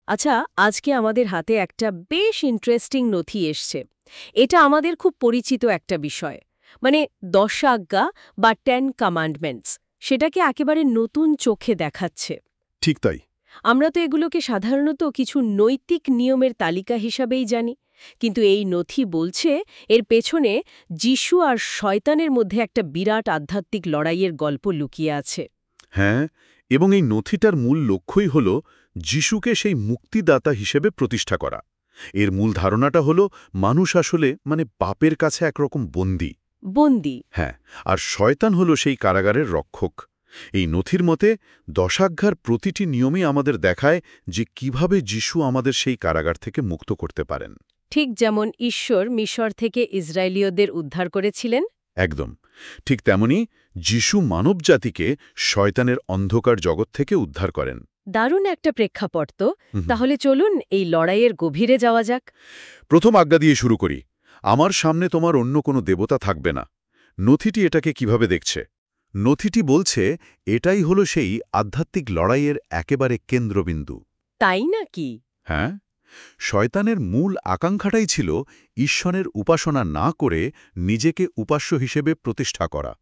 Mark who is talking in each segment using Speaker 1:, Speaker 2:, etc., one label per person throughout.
Speaker 1: আচ্ছা, আজকে আমাদের হাতে একটা বেশ ইন্টারেস্টিং নথি এসছে। এটা আমাদের খুব পরিচিত একটা বিষয়। মানে 10 আজ্ঞা বা 10 কমান্ডমেন্টস সেটাকে একেবারে নতুন চোখে দেখাচ্ছে।
Speaker 2: ঠিক তাই।
Speaker 1: আমরা তো এগুলোকে সাধারণত কিছু নৈতিক নিয়মের তালিকা হিসাবেই জানি, কিন্তু এই নথি বলছে এর পেছনে যিশু আর শয়তানের মধ্যে একটা বিরাট আধ্যাত্মিক লড়াইয়ের গল্প লুকিয়ে আছে।
Speaker 2: হ্যাঁ, এবং এই নথিটার মূল লক্ষ্যই হল যিশুকে সেই মুক্তিদাতা হিসেবে প্রতিষ্ঠা করা। এর মূল ধারণাটা হল মানুষ আসলে পাপের কাছে একরকম বন্দী।
Speaker 1: বন্দি।
Speaker 2: হ্যাঁ, আর শয়তান হল সেই কারাগারের রক্ষক। এই নথির মতে 10 আজ্ঞার প্রতিটি নিয়মই আমাদের দেখায় যে কিভাবে যিশু আমাদের সেই কারাগার থেকে মুক্ত করতে পারেন।
Speaker 1: ঠিক যেমন ঈশ্বর মিশর থেকে ইসরায়েলীয়দের উদ্ধার করেছিলেন।
Speaker 2: একদম ঠিক তেমনি যিশু মানবজাতিকে শয়তানের অন্ধকার জগৎ থেকে উদ্ধার করেন।
Speaker 1: দারুণ একটা প্রেক্ষাপট তো। তাহলে চলুন এই লড়াইয়ের গভীরে যাওয়া যাক।
Speaker 2: প্রথম আজ্ঞা দিয়ে শুরু করি, আমার সামনে তোমার অন্য কোনো দেবতা থাকবে না। নথিটি এটাকে কিভাবে দেখছে? নথিটি বলছে এটাই হলো সেই আধ্যাত্মিক লড়াইয়ের একেবারে কেন্দ্রবিন্দু।
Speaker 1: তাই নাকি?
Speaker 2: হ্যাঁ, শয়তানের মূল আকাঙ্ক্ষাটাই ছিল ঈশ্বরের উপাসনা না করে নিজেকে উপাস্য হিসেবে প্রতিষ্ঠা করা।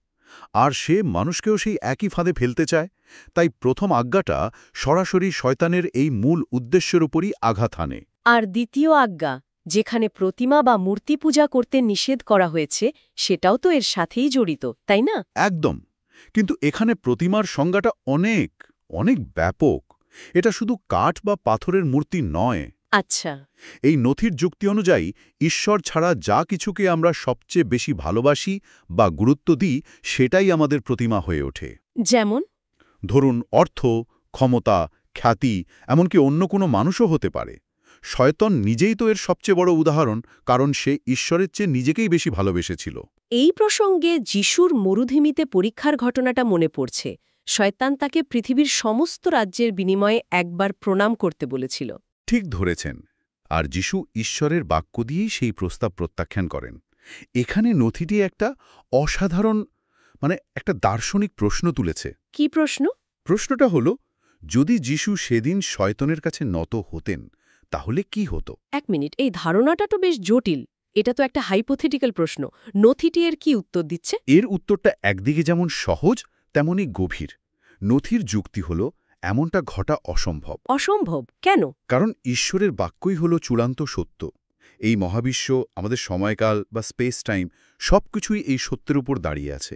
Speaker 2: আর সে মানুষকেও সেই একই ফাঁদে ফেলতে চায়। তাই প্রথম আজ্ঞাটা সরাসরি শয়তানের এই মূল উদ্দেশ্যের উপরই আঘাত হানে।
Speaker 1: আর দ্বিতীয় আজ্ঞা, যেখানে প্রতিমা বা মূর্তি পূজা করতে নিষেধ করা হয়েছে, সেটাও তো এর সাথেই জড়িত, তাই না?
Speaker 2: একদম। কিন্তু এখানে প্রতিমার সংজ্ঞাটা অনেক অনেক ব্যাপক। এটা শুধু কাঠ বা পাথরের মূর্তি নয়।
Speaker 1: আচ্ছা।
Speaker 2: এই নথির যুক্তি অনুযায়ী ঈশ্বর ছাড়া যা কিছুকে আমরা সবচেয়ে বেশি ভালোবাসি বা গুরুত্ব দিই, সেটাই আমাদের প্রতিমা হয়ে ওঠে।
Speaker 1: যেমন?
Speaker 2: ধরুন অর্থ, ক্ষমতা, খ্যাতি, এমনকি অন্য কোনো মানুষও হতে পারে। শয়তান নিজেই তো এর সবচেয়ে বড় উদাহরণ, কারণ সে ঈশ্বরের চেয়ে নিজেকেই বেশি ভালোবেসেছিল।
Speaker 1: এই প্রসঙ্গে যিশুর মরুভূমিতে পরীক্ষার ঘটনাটা মনে পড়ছে। শয়তান তাকে পৃথিবীর সমস্ত রাজ্যের বিনিময়ে একবার প্রণাম করতে বলেছিল।
Speaker 2: ঠিক ধরেছেন। আর যিশু ঈশ্বরের বাক্য দিয়েই সেই প্রস্তাব প্রত্যাখ্যান করেন। এখানে নথিটি একটা অসাধারণ একটা দার্শনিক প্রশ্ন তুলেছে।
Speaker 1: কি প্রশ্ন?
Speaker 2: প্রশ্নটা হলো, যদি যিশু সেদিন শয়তানের কাছে নত হতেন, তাহলে কি হতো?
Speaker 1: এক মিনিট, এই ধারণাটা তো বেশ জটিল। এটা তো একটা হাইপোথেটিক্যাল প্রশ্ন। নথিটি এর কি উত্তর দিচ্ছে?
Speaker 2: এর উত্তরটা একদিকে যেমন সহজ, তেমনি গভীর। নথির যুক্তি হল এমনটা ঘটা অসম্ভব।
Speaker 1: অসম্ভব কেন?
Speaker 2: কারণ ঈশ্বরের বাক্যই হল চূড়ান্ত সত্য। এই মহাবিশ্ব, আমাদের সময়কাল বা স্পেস টাইম, সবকিছুই এই সত্যের উপর দাঁড়িয়ে আছে।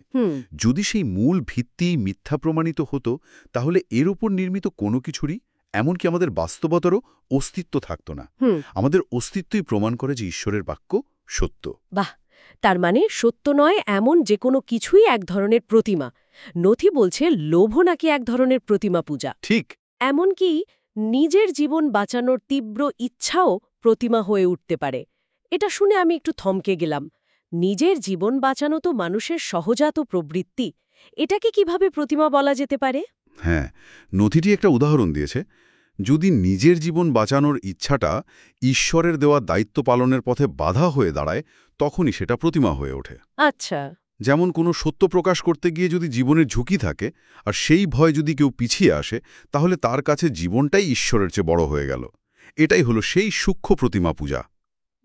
Speaker 2: যদি সেই মূল ভিত্তি মিথ্যা প্রমাণিত হতো, তাহলে এর উপর নির্মিত কোনো কিছুরই, এমনকি আমাদের বাস্তবতারও অস্তিত্ব থাকত না। আমাদের অস্তিত্বই প্রমাণ করে যে ঈশ্বরের বাক্য সত্য।
Speaker 1: বাহ! তার মানে সত্য নয় এমন যে কোনো কিছুই এক ধরনের প্রতিমা। নথি বলছে লোভ নাকি এক ধরনের প্রতিমা পূজা।
Speaker 2: ঠিক।
Speaker 1: এমনকি নিজের জীবন বাঁচানোর তীব্র ইচ্ছাও প্রতিমা হয়ে উঠতে পারে। এটা শুনে আমি একটু থমকে গেলাম। নিজের জীবন বাঁচানো তো মানুষের সহজাত প্রবৃত্তি। এটাকে কিভাবে প্রতিমা বলা যেতে পারে?
Speaker 2: হ্যাঁ, নথিটি একটা উদাহরণ দিয়েছে। যদি নিজের জীবন বাঁচানোর ইচ্ছাটা ঈশ্বরের দেওয়া দায়িত্ব পালনের পথে বাধা হয়ে দাঁড়ায়, তখনই সেটা প্রতিমা হয়ে ওঠে।
Speaker 1: আচ্ছা।
Speaker 2: যেমন কোনো সত্য প্রকাশ করতে গিয়ে যদি জীবনের ঝুঁকি থাকে, আর সেই ভয় যদি কেউ পিছিয়ে আসে, তাহলে তার কাছে জীবনটাই ঈশ্বরের চেয়ে বড় হয়ে গেল। এটাই হলো সেই সূক্ষ্ম প্রতিমা পূজা।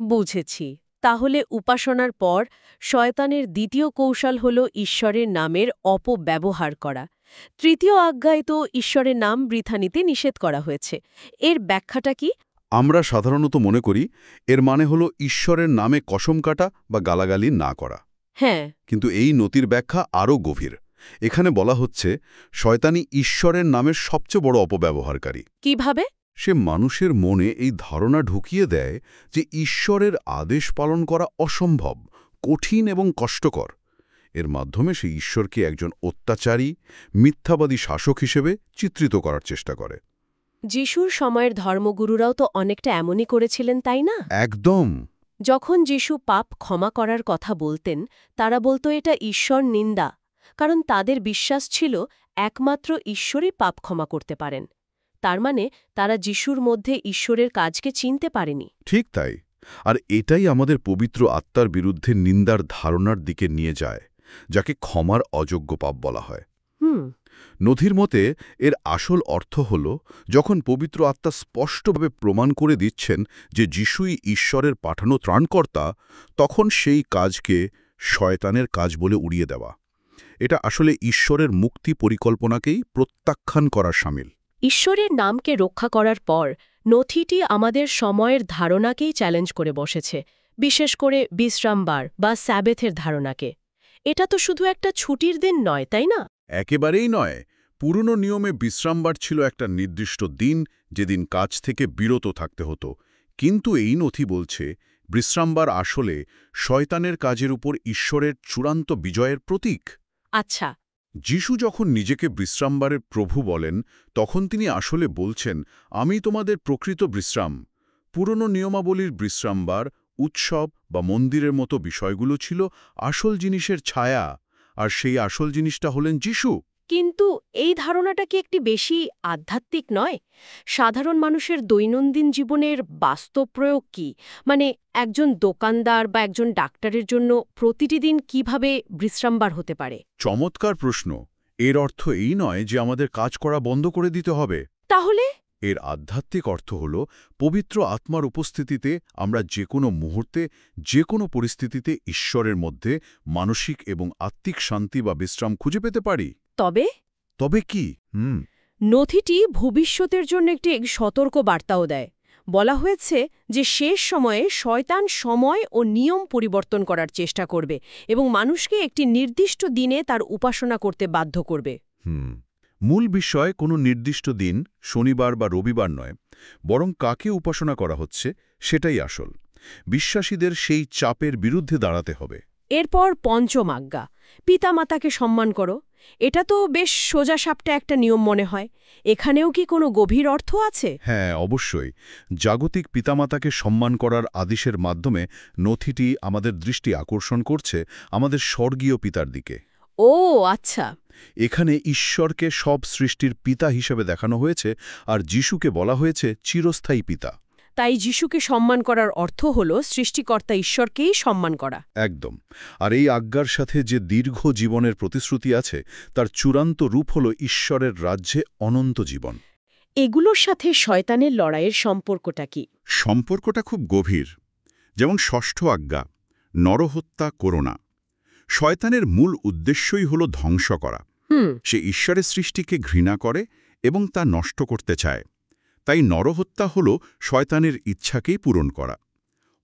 Speaker 1: বুঝেছি। তাহলে উপাসনার পর শয়তানের দ্বিতীয় কৌশল হল ঈশ্বরের নামের অপব্যবহার করা। তৃতীয় আজ্ঞায় তো ঈশ্বরের নাম বৃথা নিতে নিষেধ করা হয়েছে। এর ব্যাখ্যাটা কি?
Speaker 2: আমরা সাধারণত মনে করি এর মানে হলো ঈশ্বরের নামে কসম কাটা বা গালাগালি না করা।
Speaker 1: হ্যাঁ।
Speaker 2: কিন্তু এই নথির ব্যাখ্যা আরও গভীর। এখানে বলা হচ্ছে শয়তানি ঈশ্বরের নামের সবচেয়ে বড় অপব্যবহারকারী।
Speaker 1: কিভাবে?
Speaker 2: সে মানুষের মনে এই ধারণা ঢুকিয়ে দেয় যে ঈশ্বরের আদেশ পালন করা অসম্ভব, কঠিন এবং কষ্টকর। এর মাধ্যমে সে ঈশ্বরকে একজন অত্যাচারী, মিথ্যাবাদী শাসক হিসেবে চিত্রিত করার চেষ্টা করে।
Speaker 1: যিশুর সময়ের ধর্মগুরুরাও তো অনেকটা এমনই করেছিলেন, তাই না?
Speaker 2: একদম।
Speaker 1: যখন যিশু পাপ ক্ষমা করার কথা বলতেন, তারা বলতো এটা ঈশ্বর নিন্দা, কারণ তাদের বিশ্বাস ছিল একমাত্র ঈশ্বরই পাপ ক্ষমা করতে পারেন। তার মানে তারা যিশুর মধ্যে ঈশ্বরের কাজকে চিনতে পারেনি।
Speaker 2: ঠিক তাই। আর এটাই আমাদের পবিত্র আত্মার বিরুদ্ধে নিন্দার ধারণার দিকে নিয়ে যায়, যাকে ক্ষমার অযোগ্য পাপ বলা হয়। নথির মতে এর আসল অর্থ হল যখন পবিত্র আত্মা স্পষ্টভাবে প্রমাণ করে দিচ্ছেন যে যিশুই ঈশ্বরের পাঠানো ত্রাণকর্তা, তখন সেই কাজকে শয়তানের কাজ বলে উড়িয়ে দেওয়া। এটা আসলে ঈশ্বরের মুক্তি পরিকল্পনাকেই প্রত্যাখ্যান করার শামিল।
Speaker 1: ঈশ্বরের নামকে রক্ষা করার পর নথিটি আমাদের সময়ের ধারণাকেই চ্যালেঞ্জ করে বসেছে, বিশেষ করে বিশ্রামবার বা স্যাবেথের ধারণাকে। এটা তো শুধু একটা ছুটির দিন নয়, তাই না?
Speaker 2: একেবারেই নয়। পুরনো নিয়মে বিশ্রামবার ছিল একটা নির্দিষ্ট দিন যেদিন কাজ থেকে বিরত থাকতে হতো। কিন্তু এই নথি বলছে বিশ্রামবার আসলে শয়তানের কাজের উপর ঈশ্বরের চূড়ান্ত বিজয়ের প্রতীক।
Speaker 1: আচ্ছা।
Speaker 2: যিশু যখন নিজেকে বিশ্রামবারের প্রভু বলেন, তখন তিনি আসলে বলছেন, আমি তোমাদের প্রকৃত বিশ্রাম। পুরনো নিয়মাবলীর বিশ্রামবার, উৎসব বা মন্দিরের মতো বিষয়গুলো ছিল আসল জিনিসের ছায়া, আর সেই আসল জিনিসটা হলেন যিশু।
Speaker 1: কিন্তু এই ধারণাটা কি একটি বেশি আধ্যাত্মিক নয়? সাধারণ মানুষের দৈনন্দিন জীবনের বাস্তব প্রয়োগ কি? মানে একজন দোকানদার বা একজন ডাক্তারের জন্য প্রতিটি দিন কিভাবে বিশ্রামবার হতে পারে?
Speaker 2: চমৎকার প্রশ্ন। এর অর্থ এই নয় যে আমাদের কাজ করা বন্ধ করে দিতে হবে।
Speaker 1: তাহলে
Speaker 2: এর আধ্যাত্মিক অর্থ হল পবিত্র আত্মার উপস্থিতিতে আমরা যে কোনো মুহূর্তে, যে কোনো পরিস্থিতিতে ঈশ্বরের মধ্যে মানসিক এবং আত্মিক শান্তি বা বিশ্রাম খুঁজে পেতে পারি।
Speaker 1: তবে
Speaker 2: কি?
Speaker 1: নথিটি ভবিষ্যতের জন্য একটি সতর্ক বার্তাও দেয়। বলা হয়েছে যে শেষ সময়ে শয়তান সময় ও নিয়ম পরিবর্তন করার চেষ্টা করবে এবং মানুষকে একটি নির্দিষ্ট দিনে তার উপাসনা করতে বাধ্য করবে।
Speaker 2: মূল বিষয় কোনো নির্দিষ্ট দিন, শনিবার বা রবিবার নয়, বরং কাকে উপাসনা করা হচ্ছে সেটাই আসল। বিশ্বাসীদের সেই চাপের বিরুদ্ধে দাঁড়াতে হবে।
Speaker 1: এরপর পঞ্চম আজ্ঞা, পিতামাতাকে সম্মান করো। এটা তো বেশ সোজাসাপটা একটা নিয়ম মনে হয়। এখানেও কি কোনো গভীর অর্থ আছে?
Speaker 2: হ্যাঁ, অবশ্যই। জাগতিক পিতামাতাকে সম্মান করার আদেশের মাধ্যমে নথিটি আমাদের দৃষ্টি আকর্ষণ করছে আমাদের স্বর্গীয় পিতার দিকে।
Speaker 1: ও আচ্ছা।
Speaker 2: এখানে ঈশ্বরকে সব সৃষ্টির পিতা হিসেবে দেখানো হয়েছে, আর যিশুকে বলা হয়েছে চিরস্থায়ী পিতা।
Speaker 1: তাই যিশুকে সম্মান করার অর্থ হল সৃষ্টিকর্তা ঈশ্বরকেই সম্মান করা।
Speaker 2: একদম। আর এই আজ্ঞার সাথে যে দীর্ঘ জীবনের প্রতিশ্রুতি আছে, তার চূড়ান্ত রূপ হল ঈশ্বরের রাজ্যে অনন্ত জীবন।
Speaker 1: এগুলোর সাথে শয়তানের লড়াইয়ের সম্পর্কটা কি?
Speaker 2: সম্পর্কটা খুব গভীর। যেমন ষষ্ঠ আজ্ঞা, নরহত্যা করো না। শয়তানের মূল উদ্দেশ্যই হল ধ্বংস করা। সে ঈশ্বরের সৃষ্টিকে ঘৃণা করে এবং তা নষ্ট করতে চায়। তাই নরহত্যা হল শয়তানের ইচ্ছাকেই পূরণ করা।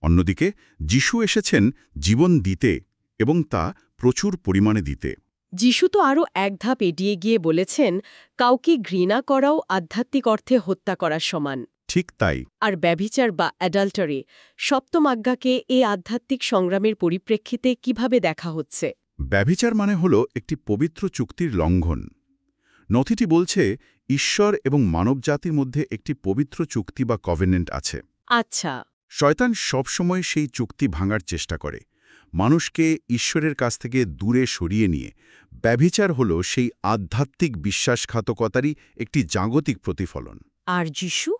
Speaker 2: অন্যদিকে যিশু এসেছেন জীবন দিতে এবং তা প্রচুর পরিমাণে দিতে।
Speaker 1: যিশু তো আরও এক ধাপ এগিয়ে গিয়ে বলেছেন, কাউকে ঘৃণা করাও আধ্যাত্মিক অর্থে হত্যা করার সমান।
Speaker 2: ঠিক তাই।
Speaker 1: আর ব্যভিচার বা অ্যাডাল্টারি, সপ্তম আজ্ঞাকে এই আধ্যাত্মিক সংগ্রামের পরিপ্রেক্ষিতে কিভাবে দেখা হচ্ছে?
Speaker 2: ব্যভিচার মানে হল একটি পবিত্র চুক্তির লঙ্ঘন। নথিটি বলছে ঈশ্বর এবং মানবজাতির মধ্যে একটি পবিত্র চুক্তি বা কভেনেন্ট আছে।
Speaker 1: আচ্ছা।
Speaker 2: শয়তান সবসময় সেই চুক্তি ভাঙার চেষ্টা করে, মানুষকে ঈশ্বরের কাছ থেকে দূরে সরিয়ে নিয়ে। ব্যভিচার হল সেই আধ্যাত্মিক বিশ্বাসঘাতকতারই একটি জাগতিক প্রতিফলন।
Speaker 1: আর যিশু?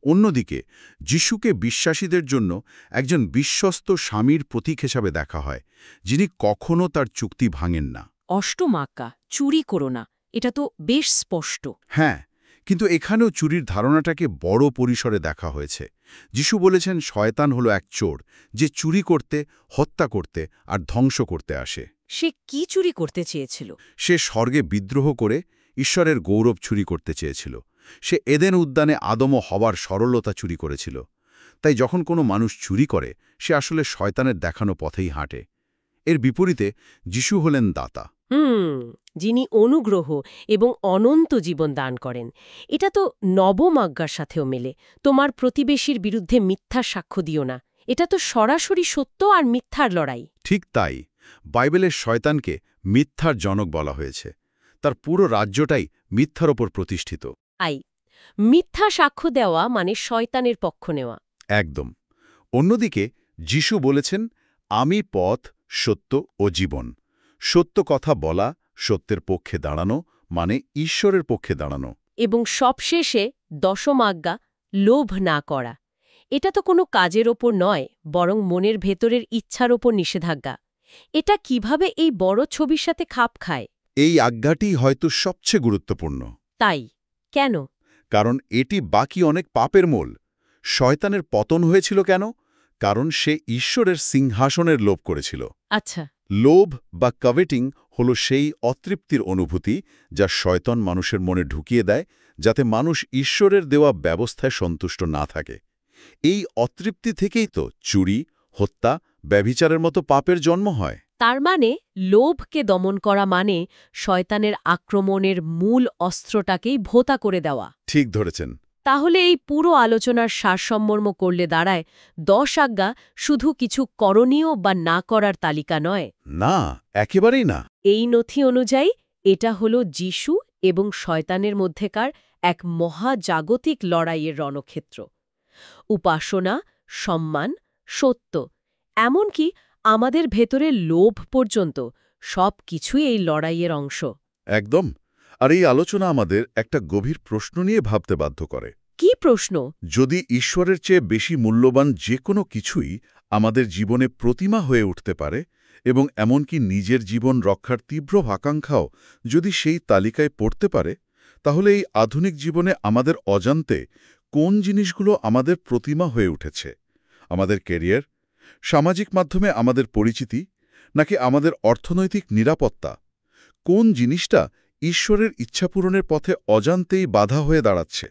Speaker 2: অন্যদিকে যিশুকে বিশ্বাসীদের জন্য একজন বিশ্বস্ত স্বামীর প্রতীক হিসাবে দেখা হয়, যিনি কখনও তার চুক্তি ভাঙেন না।
Speaker 1: অষ্টম আজ্ঞা, চুরি করো না, এটা তো বেশ স্পষ্ট।
Speaker 2: হ্যাঁ, কিন্তু এখানেও চুরির ধারণাটাকে বড় পরিসরে দেখা হয়েছে। যিশু বলেছেন শয়তান হলো এক চোর, যে চুরি করতে, হত্যা করতে আর ধ্বংস করতে আসে।
Speaker 1: সে কি চুরি করতে চেয়েছিল?
Speaker 2: সে স্বর্গে বিদ্রোহ করে ঈশ্বরের গৌরব চুরি করতে চেয়েছিল। সে এদেন উদ্যানে আদম হওয়ার সরলতা চুরি করেছিল। তাই যখন কোনো মানুষ চুরি করে, সে আসলে শয়তানের দেখানো পথেই হাঁটে। এর বিপরীতে যিশু হলেন দাতা,
Speaker 1: যিনি অনুগ্রহ এবং অনন্ত জীবন দান করেন। এটা তো নবম আজ্ঞার সাথেও মেলে, তোমার প্রতিবেশীর বিরুদ্ধে মিথ্যা সাক্ষ্য দিও না। এটা তো সরাসরি সত্য আর মিথ্যার লড়াই।
Speaker 2: ঠিক তাই। বাইবেলের শয়তানকে মিথ্যার জনক বলা হয়েছে। তার পুরো রাজ্যটাই মিথ্যার ওপর প্রতিষ্ঠিত।
Speaker 1: মিথ্যা সাক্ষ্য দেওয়া মানে শয়তানের পক্ষ নেওয়া।
Speaker 2: একদম। অন্যদিকে যিশু বলেছেন, আমি পথ, সত্য ও জীবন। সত্য কথা বলা, সত্যের পক্ষে দাঁড়ানো মানে ঈশ্বরের পক্ষে দাঁড়ানো।
Speaker 1: এবং সবশেষে দশম আজ্ঞা, লোভ না করা। এটা তো কোনো কাজের ওপর নয়, বরং মনের ভেতরের ইচ্ছার ওপর নিষেধাজ্ঞা। এটা কিভাবে এই বড় ছবির সাথে খাপ খায়?
Speaker 2: এই আজ্ঞাটি হয়তো সবচেয়ে গুরুত্বপূর্ণ।
Speaker 1: তাই কেন?
Speaker 2: কারণ এটি বাকি অনেক পাপের মূল। শয়তানের পতন হয়েছিল কেন? কারণ সে ঈশ্বরের সিংহাসনের লোভ করেছিল।
Speaker 1: আচ্ছা।
Speaker 2: লোভ বা কভেটিং হল সেই অতৃপ্তির অনুভূতি যা শয়তান মানুষের মনে ঢুকিয়ে দেয়, যাতে মানুষ ঈশ্বরের দেওয়া ব্যবস্থায় সন্তুষ্ট না থাকে। এই অতৃপ্তি থেকেই তো চুরি, হত্যা, ব্যভিচারের মতো পাপের জন্ম হয়।
Speaker 1: তার মানে লোভকে দমন করা মানে শয়তানের আক্রমণের মূল অস্ত্রটাকেই ভোঁতা করে দেওয়া।
Speaker 2: ঠিক ধরেছেন।
Speaker 1: তাহলে এই পুরো আলোচনার সারসম্মর্ম করলে দাঁড়ায় 10 আজ্ঞা শুধু কিছু করণীয় বা না করার তালিকা নয়।
Speaker 2: না, একেবারেই না।
Speaker 1: এই নথি অনুযায়ী এটা হলো যিশু এবং শয়তানের মধ্যেকার এক মহাজাগতিক লড়াইয়ের রণক্ষেত্র। উপাসনা, সম্মান, সত্য, এমনকি আমাদের ভেতরের লোভ পর্যন্ত সব কিছুই এই লড়াইয়ের অংশ।
Speaker 2: একদম। আর এই আলোচনা আমাদের একটা গভীর প্রশ্ন নিয়ে ভাবতে বাধ্য করে।
Speaker 1: কি প্রশ্ন?
Speaker 2: যদি ঈশ্বরের চেয়ে বেশি মূল্যবান যে কোনো কিছুই আমাদের জীবনে প্রতিমা হয়ে উঠতে পারে, এবং এমনকি নিজের জীবন রক্ষার তীব্র আকাঙ্ক্ষাও যদি সেই তালিকায় পড়তে পারে, তাহলে এই আধুনিক জীবনে আমাদের অজান্তে কোন জিনিসগুলো আমাদের প্রতিমা হয়ে উঠেছে? আমাদের ক্যারিয়ার, সামাজিক মাধ্যমে আমাদের পরিচিতি, নাকি আমাদের অর্থনৈতিক নিরাপত্তা? কোন জিনিসটা ঈশ্বরের ইচ্ছাপূরণের পথে অজান্তেই বাধা হয়ে দাঁড়াচ্ছে?